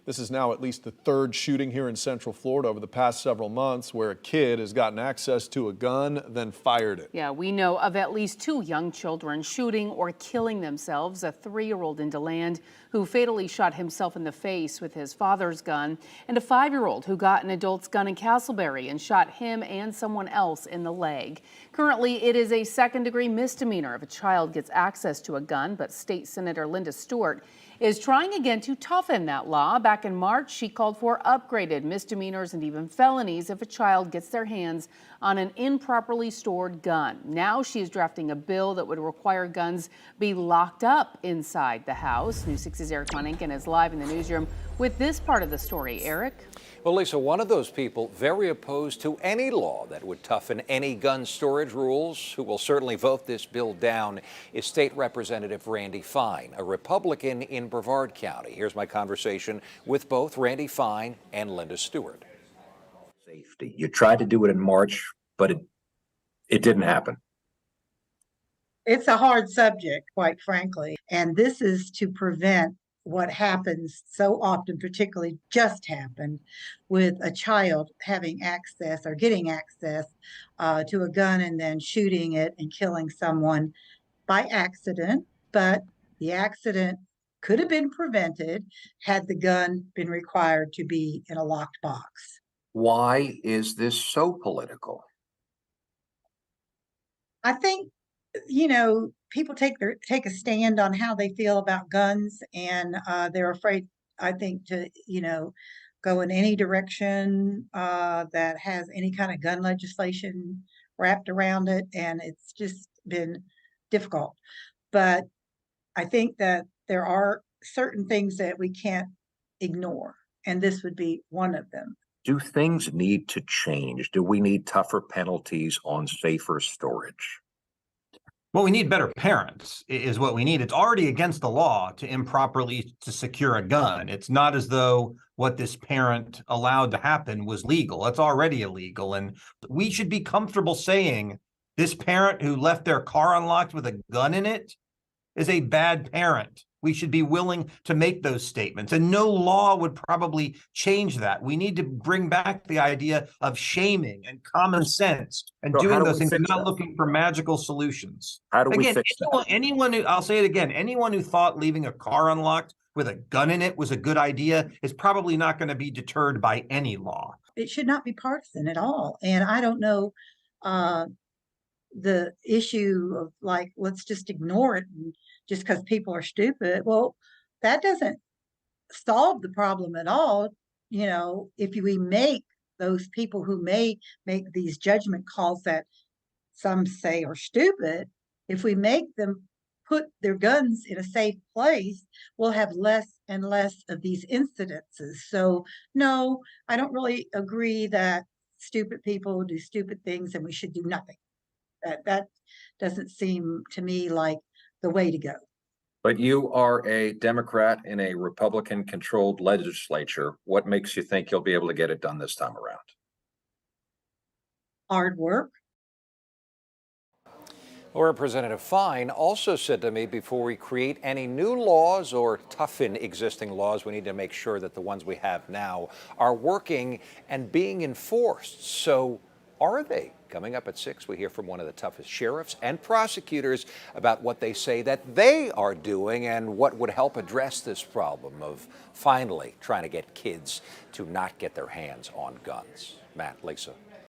This is now at least the third shooting here in Central Florida over the past several months where a kid has gotten access to a gun, then fired it. Yeah, we know of at least 2 young children shooting or killing themselves. A 3-year-old in DeLand who fatally shot himself in the face with his father's gun, and a 5-year-old who got an adult's gun in Castleberry and shot him and someone else in the leg. Currently, it is a second-degree misdemeanor if a child gets access to a gun, but State Senator Linda Stewart is trying again to toughen that law. Back in March, she called for upgraded misdemeanors and even felonies if a child gets their hands on an improperly stored gun. Now she's drafting a bill that would require guns be locked up inside the house. News 6's Eric Monenkin is live in the newsroom with this part of the story. Eric? Well, Lisa, one of those people very opposed to any law that would toughen any gun storage rules, who will certainly vote this bill down, is State Representative Randy Fine, a Republican in Brevard County. Here's my conversation with both Randy Fine and Linda Stewart. Safety. You tried to do it in March, but it didn't happen. It's a hard subject, quite frankly, and this is to prevent what happens so often, particularly just happened, with a child having access or getting access to a gun and then shooting it and killing someone by accident. But the accident could have been prevented had the gun been required to be in a locked box. Why is this so political? I think, people take a stand on how they feel about guns, and they're afraid, I think, to go in any direction that has any kind of gun legislation wrapped around it, and it's just been difficult. But I think that there are certain things that we can't ignore, and this would be one of them. Do things need to change? Do we need tougher penalties on safer storage? Well, we need better parents is what we need. It's already against the law to improperly to secure a gun. It's not as though what this parent allowed to happen was legal. It's already illegal. And we should be comfortable saying this parent who left their car unlocked with a gun in it is a bad parent. We should be willing to make those statements, and no law would probably change that. We need to bring back the idea of shaming and common sense and doing those things and not looking for magical solutions. How do we Again, fix that? anyone who, I'll say it again, anyone who thought leaving a car unlocked with a gun in it was a good idea is probably not going to be deterred by any law. It should not be partisan at all. And I don't know the issue of let's just ignore it and just because people are stupid. Well, that doesn't solve the problem at all. If we make those people who may make these judgment calls that some say are stupid, if we make them put their guns in a safe place, we'll have less and less of these incidences. So no, I don't really agree that stupid people do stupid things and we should do nothing. That doesn't seem to me like the way to go. But you are a Democrat in a Republican-controlled legislature. What makes you think you'll be able to get it done this time around? Hard work. Well, Representative Fine also said to me, before we create any new laws or toughen existing laws, we need to make sure that the ones we have now are working and being enforced. So are they? Coming up at 6, we hear from one of the toughest sheriffs and prosecutors about what they say that they are doing and what would help address this problem of finally trying to get kids to not get their hands on guns. Matt, Lisa.